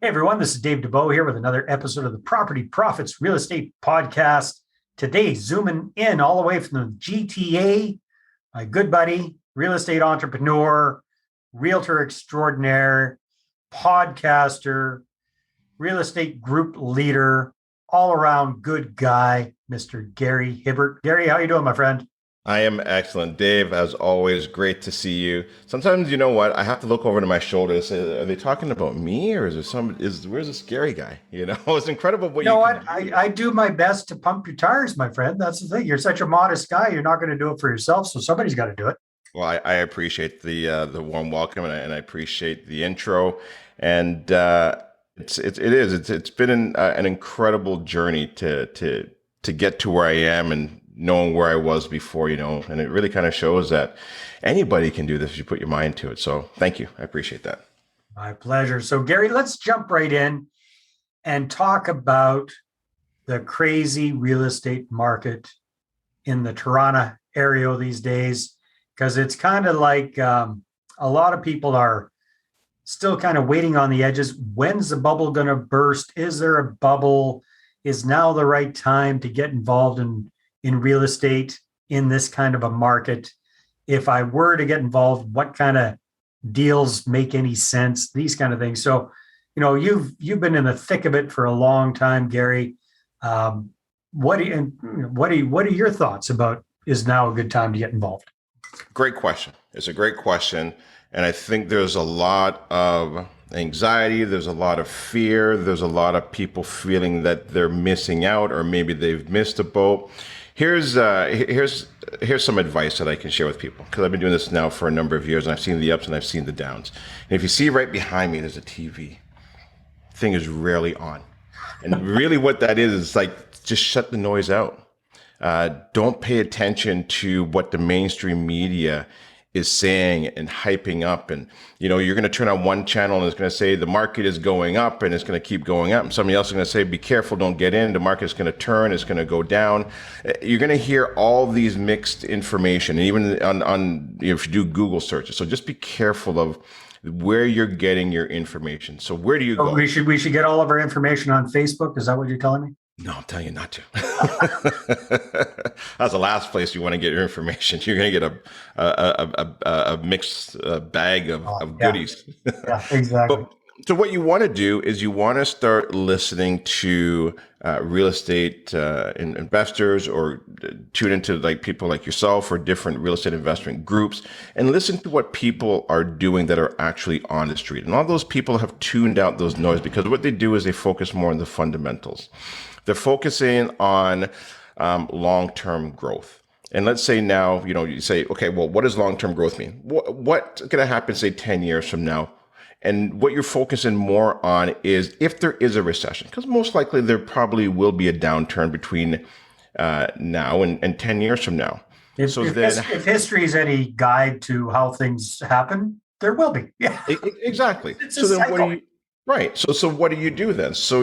Everyone, this is Dave Dubeau here with another episode of the Property Profits Real Estate Podcast. Today, zooming in all the way from the GTA, my good buddy, real estate entrepreneur, realtor extraordinaire, podcaster, real estate group leader, all around good guy, Mr. Gary Hibbert. Gary, how you doing, my friend? I am excellent. Dave, as always, great to see you. Sometimes, you know what, I have to look over to my shoulder and say, are they talking about me or is there where's this scary guy? It's incredible what You know you what? can do. I do my best to pump your tires, my friend. That's the thing. You're such a modest guy. You're not going to do it for yourself, so somebody's got to do it. Well, I appreciate the warm welcome and I appreciate the intro. And it's been an incredible journey to get to where I am and knowing where I was before, and it really kind of shows that anybody can do this if you put your mind to it. So thank you. I appreciate that. My pleasure. So, Gary, let's jump right in and talk about the crazy real estate market in the Toronto area these days, because it's kind of like a lot of people are still kind of waiting on the edges. When's the bubble going to burst? Is there a bubble? Is now the right time to get involved in real estate in this kind of a market? If I were to get involved, what kind of deals make any sense? These kind of things. So, you've been in the thick of it for a long time, Gary. What are your thoughts about is now a good time to get involved? Great question. It's a great question. And I think there's a lot of anxiety. There's a lot of fear. There's a lot of people feeling that they're missing out or maybe they've missed a boat. Here's some advice that I can share with people, because I've been doing this now for a number of years and I've seen the ups and I've seen the downs. And if you see right behind me, there's a TV. Thing is rarely on. And really what that is like, just shut the noise out. Don't pay attention to what the mainstream media is saying and hyping up. And, you're going to turn on one channel and it's going to say the market is going up and it's going to keep going up. And somebody else is going to say, be careful, don't get in. The market's going to turn, it's going to go down. You're going to hear all these mixed information, and even on if you do Google searches. So just be careful of where you're getting your information. So where do you go? We should get all of our information on Facebook. Is that what you're telling me? No, I'm telling you not to. That's the last place you want to get your information. You're going to get a mixed bag of goodies. Yeah, exactly. So what you want to do is you want to start listening to real estate investors, or tune into like people like yourself or different real estate investment groups, and listen to what people are doing that are actually on the street. And all those people have tuned out those noise, because what they do is they focus more on the fundamentals. They're focusing on long-term growth. And let's say now, you say, okay, well, what does long-term growth mean? What's going to happen, say, 10 years from now? And what you're focusing more on is if there is a recession, because most likely there probably will be a downturn between now and 10 years from now. If history is any guide to how things happen, there will be. Yeah, exactly. It's a cycle. Right. So what do you do then? So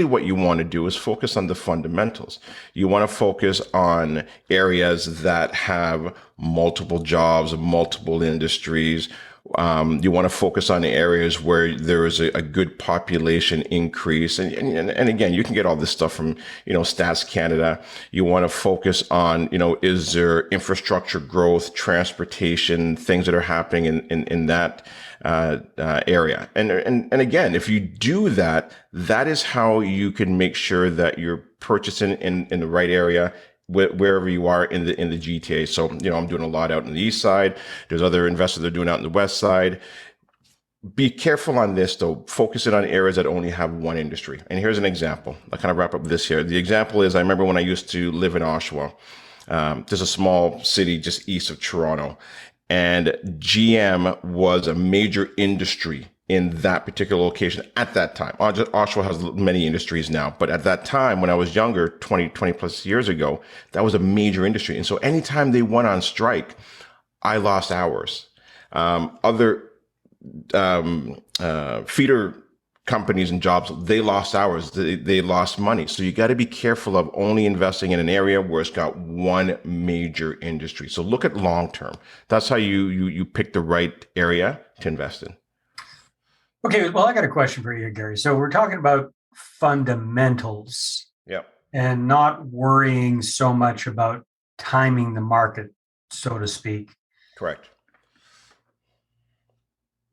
what you want to do is focus on the fundamentals. You want to focus on areas that have multiple jobs, multiple industries. You want to focus on the areas where there is a good population increase. And again, you can get all this stuff from, Stats Canada. You want to focus on, is there infrastructure growth, transportation, things that are happening in that area. And again, if you do that, that is how you can make sure that you're purchasing in the right area, wherever you are in the GTA. So, I'm doing a lot out in the east side. There's other investors that are doing out in the west side. Be careful on this though. Focus it on areas that only have one industry. And here's an example. I'll kind of wrap up this here. The example is, I remember when I used to live in Oshawa. There's a small city just east of Toronto, and GM was a major industry in that particular location at that time. Oshawa has many industries now, but at that time, when I was younger, 20 plus years ago, that was a major industry. And so anytime they went on strike, I lost hours. Other feeder companies and jobs, they lost hours, they lost money. So you got to be careful of only investing in an area where it's got one major industry. So look at long term. That's how you pick the right area to invest in. Okay, well, I got a question for you, Gary. So we're talking about fundamentals Yep, and not worrying so much about timing the market, so to speak. correct.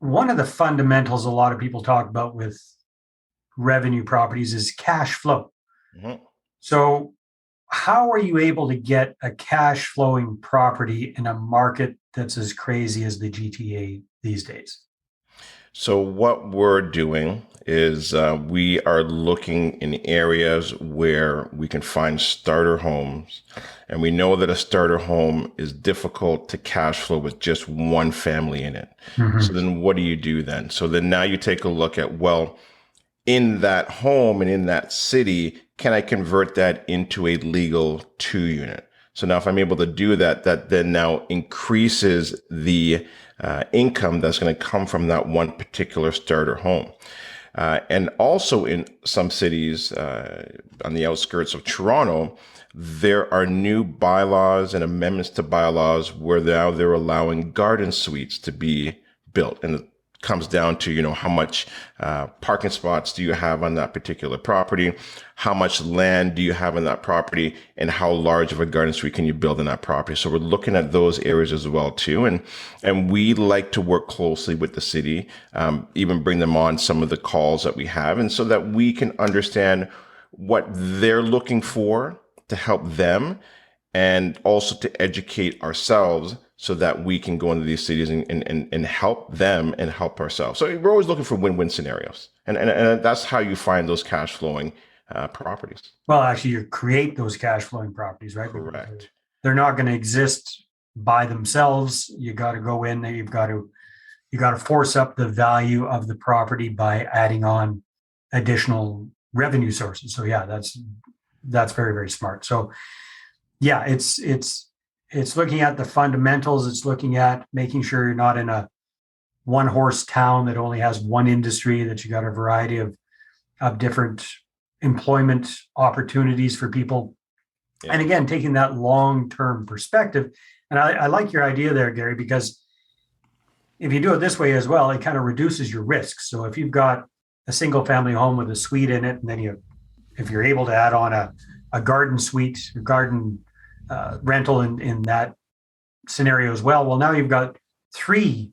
One of the fundamentals a lot of people talk about with revenue properties is cash flow. Mhm. So, how are you able to get a cash flowing property in a market that's as crazy as the GTA these days? So what we're doing is we are looking in areas where we can find starter homes, and we know that a starter home is difficult to cash flow with just one family in it. So Mhm. then what do you do then? So then now you take a look at, well, in that home and in that city, can I convert that into a legal 2 unit? So now if I'm able to do that, that then now increases the income that's going to come from that one particular starter home. And also in some cities on the outskirts of Toronto, there are new bylaws and amendments to bylaws where now they're allowing garden suites to be built. And it comes down to, how much parking spots do you have on that particular property? How much land do you have on that property? And how large of a garden suite can you build in that property? So we're looking at those areas as well too. And we like to work closely with the city, even bring them on some of the calls that we have. And so that we can understand what they're looking for to help them, and also to educate ourselves so that we can go into these cities and help them and help ourselves. So we're always looking for win-win scenarios. And that's how you find those cash flowing properties. Well, actually, you create those cash flowing properties, right? Because Correct. they're not going to exist by themselves. You got to go in there. You got to force up the value of the property by adding on additional revenue sources. So yeah, that's very, very smart. So yeah, it's looking at the fundamentals. It's looking at making sure you're not in a one horse town that only has one industry, that you got a variety of different employment opportunities for people. Yeah. And again, taking that long term perspective. And I like your idea there, Gary, because if you do it this way as well, it kind of reduces your risk. So if you've got a single family home with a suite in it, and then if you're able to add on a garden suite, a garden rental in that scenario as well, well, now you've got three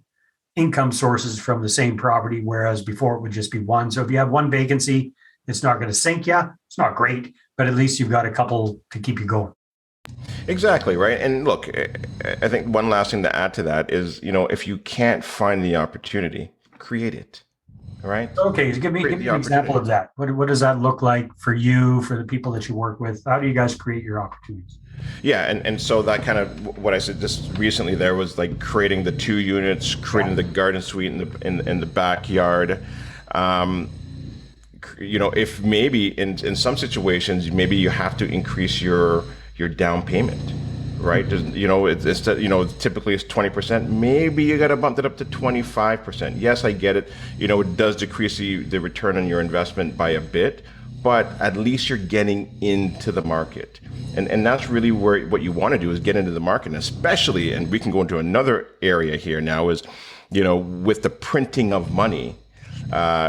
income sources from the same property, whereas before it would just be one. So if you have one vacancy, it's not going to sink you. It's not great, but at least you've got a couple to keep you going. Exactly, right. And look, I think one last thing to add to that is, if you can't find the opportunity, create it. All right. Okay, so give Create me the an example opportunity. of that. What does that look like for you, for the people that you work with? How do you guys create your opportunities? Yeah, and so that kind of what I said just recently there was like creating the 2 units, Yeah. creating the garden suite in the backyard. Um, if maybe in some situations maybe you have to increase your down payment, right? Typically it's 20%. Maybe you got to bump it up to 25%. Yes, I get it. It does decrease the return on your investment by a bit, but at least you're getting into the market. And that's really where what you want to do is get into the market, and especially, and we can go into another area here now is, with the printing of money.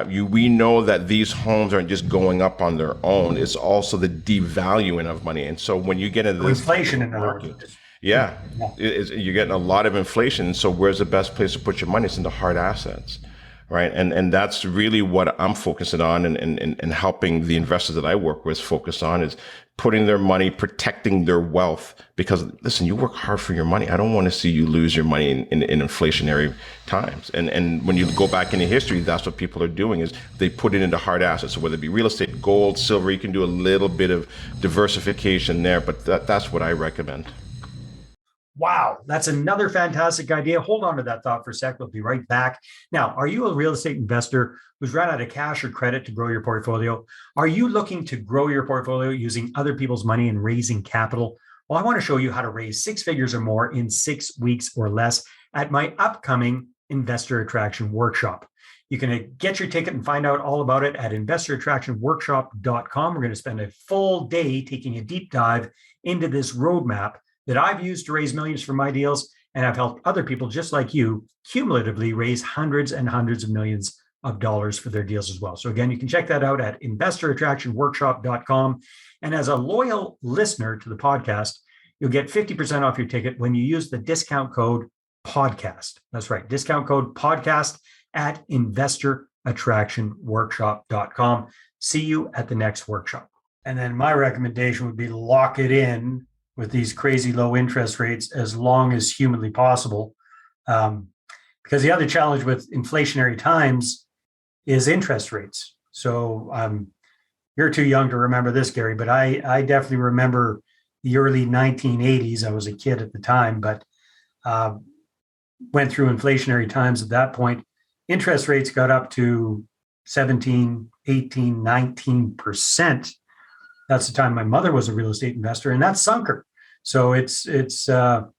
We know that these homes aren't just going up on their own. It's also the devaluing of money. And so when you get into So this type inflation, of in other words. market, yeah, Yeah. you're getting a lot of inflation. So where's the best place to put your money? It's into hard assets, right? And that's really what I'm focusing on, and helping the investors that I work with focus on is putting their money, protecting their wealth. Because listen, you work hard for your money. I don't want to see you lose your money in inflationary times. And when you go back into history, that's what people are doing is they put it into hard assets. So whether it be real estate, gold, silver, you can do a little bit of diversification there, but that's what I recommend. Wow, that's another fantastic idea. Hold on to that thought for a sec. We'll be right back. Now, are you a real estate investor who's run out of cash or credit to grow your portfolio? Are you looking to grow your portfolio using other people's money and raising capital? Well, I want to show you how to raise six figures or more in 6 weeks or less at my upcoming Investor Attraction Workshop. You can get your ticket and find out all about it at investorattractionworkshop.com. We're going to spend a full day taking a deep dive into this roadmap that I've used to raise millions for my deals, and I've helped other people just like you cumulatively raise hundreds and hundreds of millions of dollars for their deals as well. So again, you can check that out at investorattractionworkshop.com. And as a loyal listener to the podcast, you'll get 50% off your ticket when you use the discount code podcast. That's right. Discount code podcast at investorattractionworkshop.com. See you at the next workshop. And then my recommendation would be lock it in with these crazy low interest rates as long as humanly possible. Because the other challenge with inflationary times is interest rates. So you're too young to remember this, Gary, but I definitely remember the early 1980s. I was a kid at the time, but went through inflationary times at that point. Interest rates got up to 17, 18, 19%. That's the time my mother was a real estate investor, and that sunk her. So it's not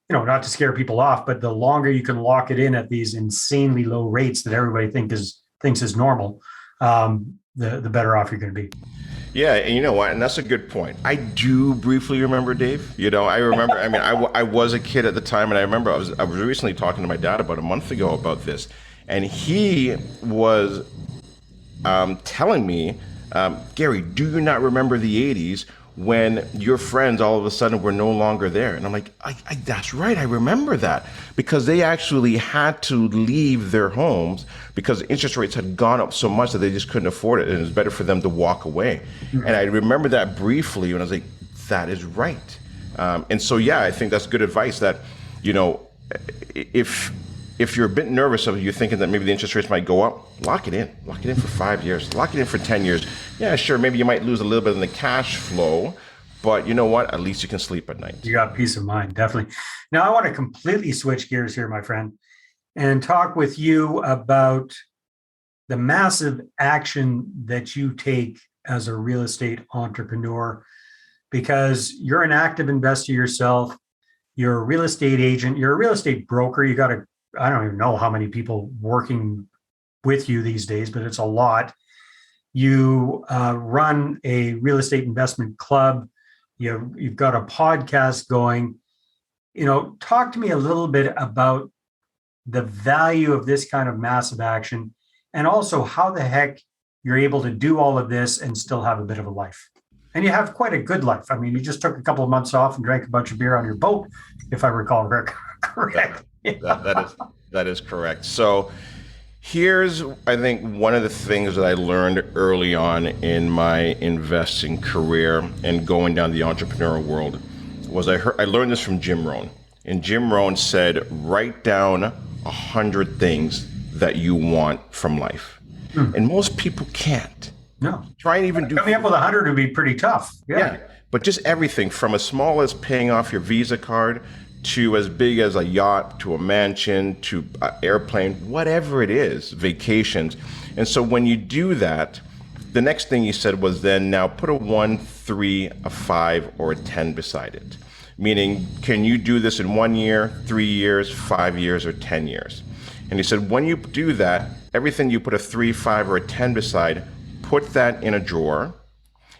to scare people off, but the longer you can lock it in at these insanely low rates that everybody thinks is normal, the better off you're going to be. Yeah, and you know what? And that's a good point. I do briefly remember, Dave. I remember. I mean, I was a kid at the time, and I remember I was recently talking to my dad about a month ago about this, and he was telling me, Gary, do you not remember the 80s when your friends all of a sudden were no longer there? And I'm like, that's right, I remember that, because they actually had to leave their homes because interest rates had gone up so much that they just couldn't afford it, and it was better for them to walk away. Mm-hmm. And I remember that briefly, and I was like, that is right. And so, yeah, I think that's good advice that, if you're a bit nervous of it, you're thinking that maybe the interest rates might go up, lock it in for 5 years, lock it in for 10 years. Yeah, sure, maybe you might lose a little bit in the cash flow, but you know what? At least you can sleep at night. You got peace of mind, definitely. Now, I want to completely switch gears here, my friend, and talk with you about the massive action that you take as a real estate entrepreneur, because you're an active investor yourself. You're a real estate agent. You're a real estate broker. I don't even know how many people working with you these days, but it's a lot. You run a real estate investment club. You've got a podcast going. Talk to me a little bit about the value of this kind of massive action, and also how the heck you're able to do all of this and still have a bit of a life. And you have quite a good life. I mean, you just took a couple of months off and drank a bunch of beer on your boat, if I recall correct. That is correct. So here's, I think, one of the things that I learned early on in my investing career and going down the entrepreneurial world was I learned this from Jim Rohn. And Jim Rohn said, write down 100 things that you want from life. And most people can't. No. Try and even do... Coming up with 100 would be pretty tough. Yeah. But just everything from as small as paying off your Visa card to as big as a yacht, to a mansion, to an airplane, whatever it is, vacations. And so when you do that, the next thing you said was then now put a 1, 3, a 5, or a 10 beside it. Meaning, can you do this in 1 year, 3 years, 5 years, or 10 years? And he said, when you do that, everything you put a 3, 5, or a 10 beside, put that in a drawer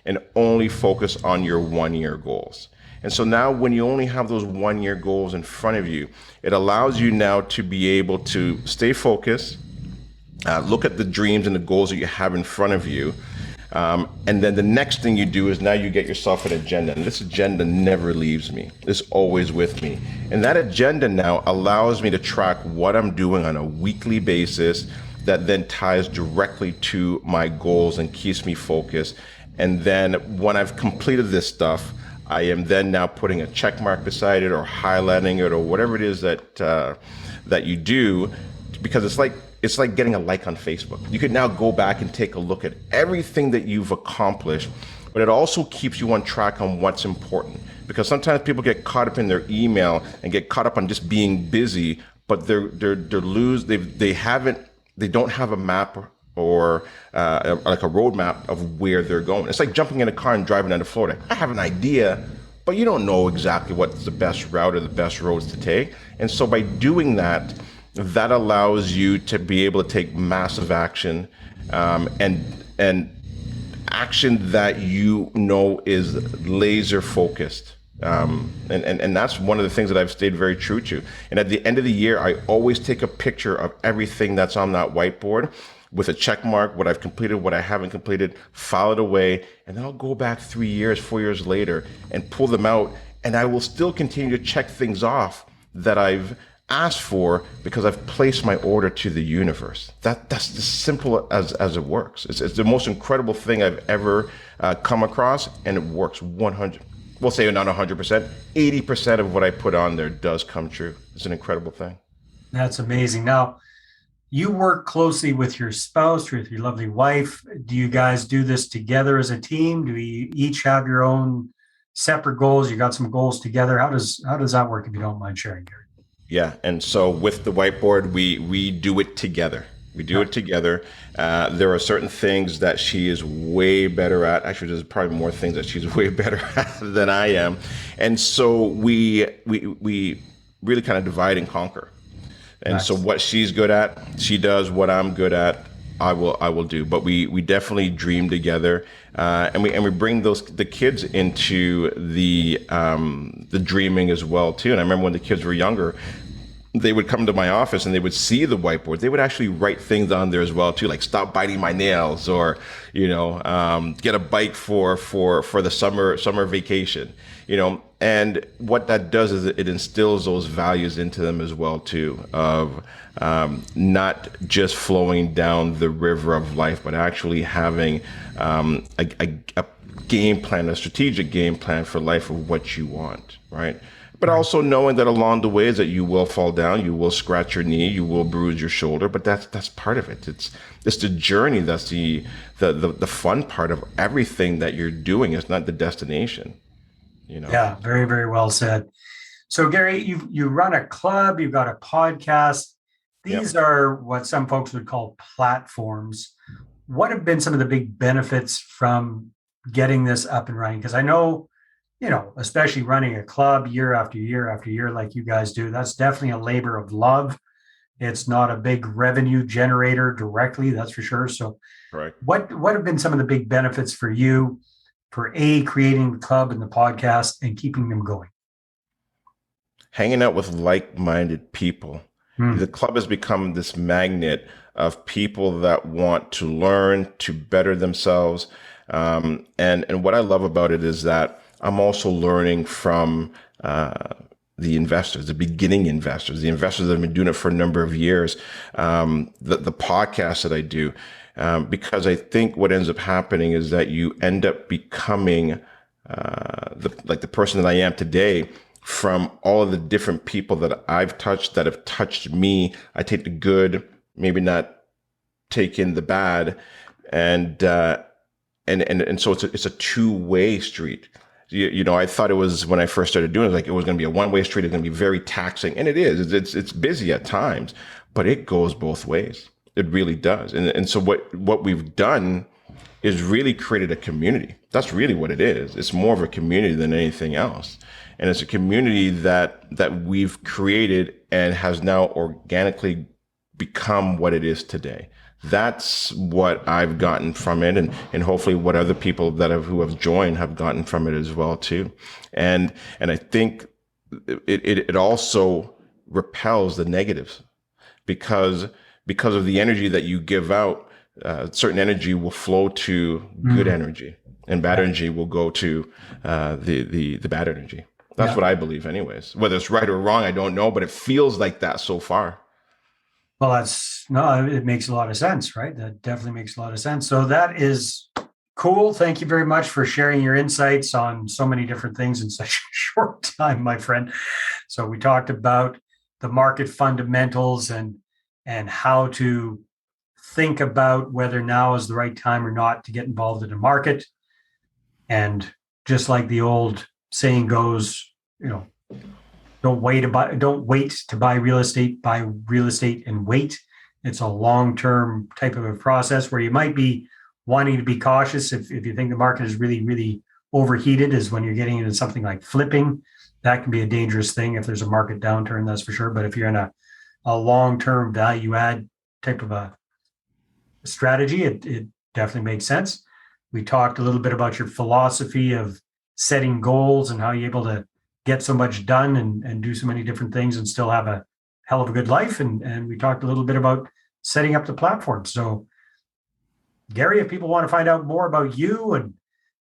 and only focus on your 1 year goals. And so now when you only have those 1 year goals in front of you, it allows you now to be able to stay focused, look at the dreams and the goals that you have in front of you. And then the next thing you do is now you get yourself an agenda. And this agenda never leaves me. It's always with me. And that agenda now allows me to track what I'm doing on a weekly basis that then ties directly to my goals and keeps me focused. And then when I've completed this stuff, I am then now putting a check mark beside it or highlighting it or whatever it is that you do, because it's like getting a like on Facebook. You could now go back and take a look at everything that you've accomplished, but it also keeps you on track on what's important. Because sometimes people get caught up in their email and get caught up on just being busy, but they don't have a map or like a roadmap of where they're going. It's like jumping in a car and driving down to Florida. I have an idea, but you don't know exactly what's the best route or the best roads to take. And so by doing that, that allows you to be able to take massive action, and action that you know is laser focused And that's one of the things that I've stayed very true to. And at the end of the year, I always take a picture of everything that's on that whiteboard with a check mark, what I've completed, what I haven't completed, file it away, and then I'll go back 3 years, 4 years later and pull them out. And I will still continue to check things off that I've asked for because I've placed my order to the universe. That's as simple as it works. It's the most incredible thing I've ever come across, and it works 100. We'll say not 100%, 80% of what I put on there does come true. It's an incredible thing. That's amazing. Now, you work closely with your spouse, with your lovely wife. Do you guys do this together as a team? Do you each have your own separate goals? You got some goals together. How does that work, if you don't mind sharing, Gary? Yeah, and so with the whiteboard, we do it together. We do it together. There are certain things that she is way better at. Actually, there's probably more things that she's way better at than I am, and so we really kind of divide and conquer. And Nice. so what she's good at, she does. What I'm good at, I will do. But we definitely dream together, and we bring the kids into the dreaming as well too. And I remember when the kids were younger, they would come to my office and they would see the whiteboard. They would actually write things on there as well too, like "stop biting my nails" or get a bike for the summer vacation. And what that does is it instills those values into them as well too, of not just flowing down the river of life, but actually having a game plan, a strategic game plan for life of what you want, right? But also knowing that along the way is that you will fall down, you will scratch your knee, you will bruise your shoulder, but that's part of it. It's the journey that's the fun part of everything that you're doing. It's not the destination. Yeah, very, very well said. So, Gary, you run a club, you've got a podcast. Yep. These are what some folks would call platforms. What have been some of the big benefits from getting this up and running? Because I know, especially running a club year after year after year, like you guys do, that's definitely a labor of love. It's not a big revenue generator directly, that's for sure. So, Correct. what have been some of the big benefits for you for creating the club and the podcast and keeping them going? Hanging out with like-minded people. Hmm. The club has become this magnet of people that want to learn, to better themselves. And what I love about it is that I'm also learning from the investors, the beginning investors, the investors that have been doing it for a number of years, the podcast that I do, because I think what ends up happening is that you end up becoming the person that I am today from all of the different people that I've touched that have touched me. I take the good, maybe not take in the bad, and so it's a two-way street. I thought it was, when I first started doing it, like it was going to be a one-way street. It's going to be very taxing, and it is. It's busy at times, but it goes both ways. It really does. And so what we've done is really created a community. That's really what it is. It's more of a community than anything else. And it's a community that we've created and has now organically become what it is today. That's what I've gotten from it, and hopefully what other people who have joined have gotten from it as well too. And I think it also repels the negatives because of the energy that you give out. Certain energy will flow to good energy, and bad energy will go to the bad energy. That's what I believe, anyways. Whether it's right or wrong, I don't know, but it feels like that so far. Well, it makes a lot of sense, right? That definitely makes a lot of sense. So that is cool. Thank you very much for sharing your insights on so many different things in such a short time, my friend. So we talked about the market fundamentals and how to think about whether now is the right time or not to get involved in a market. And just like the old saying goes, don't wait to buy real estate, buy real estate and wait. It's a long-term type of a process where you might be wanting to be cautious if you think the market is really, really overheated, is when you're getting into something like flipping. That can be a dangerous thing if there's a market downturn, that's for sure. But if you're in a long-term value add type of a strategy, it definitely makes sense. We talked a little bit about your philosophy of setting goals and how you're able to get so much done and do so many different things and still have a hell of a good life. And we talked a little bit about setting up the platform. So, Gary, if people want to find out more about you and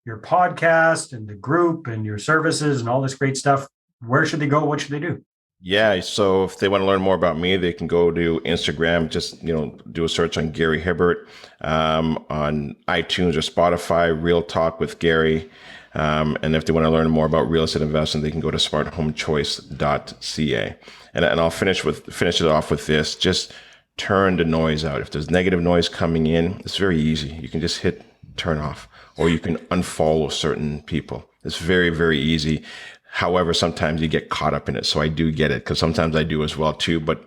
your podcast and the group and your services and all this great stuff, where should they go? What should they do? Yeah, so if they want to learn more about me, they can go to Instagram, just do a search on Gary Hibbert, on iTunes or Spotify, Real Talk with Gary. And if they want to learn more about real estate investing, they can go to smarthomechoice.ca. And I'll finish it off with this. Just turn the noise out. If there's negative noise coming in, it's very easy. You can just hit turn off, or you can unfollow certain people. It's very, very easy. However, sometimes you get caught up in it. So I do get it, because sometimes I do as well too, but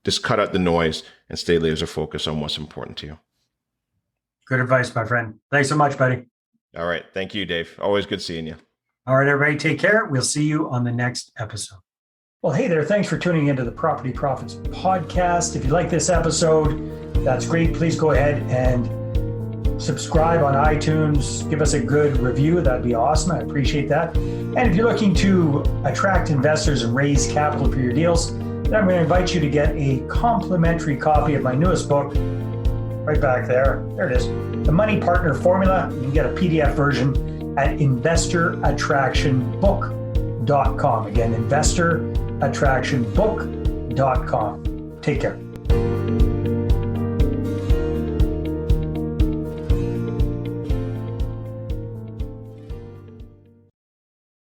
just cut out the noise and stay laser focused on what's important to you. Good advice, my friend. Thanks so much, buddy. All right. Thank you, Dave. Always good seeing you. All right, everybody, take care. We'll see you on the next episode. Well, hey there. Thanks for tuning into the Property Profits podcast. If you like this episode, that's great. Please go ahead and subscribe on iTunes. Give us a good review. That'd be awesome. I appreciate that. And if you're looking to attract investors and raise capital for your deals, then I'm going to invite you to get a complimentary copy of my newest book, right back there. There it is. The Money Partner Formula. You can get a PDF version at investorattractionbook.com. Again, investorattractionbook.com. Take care.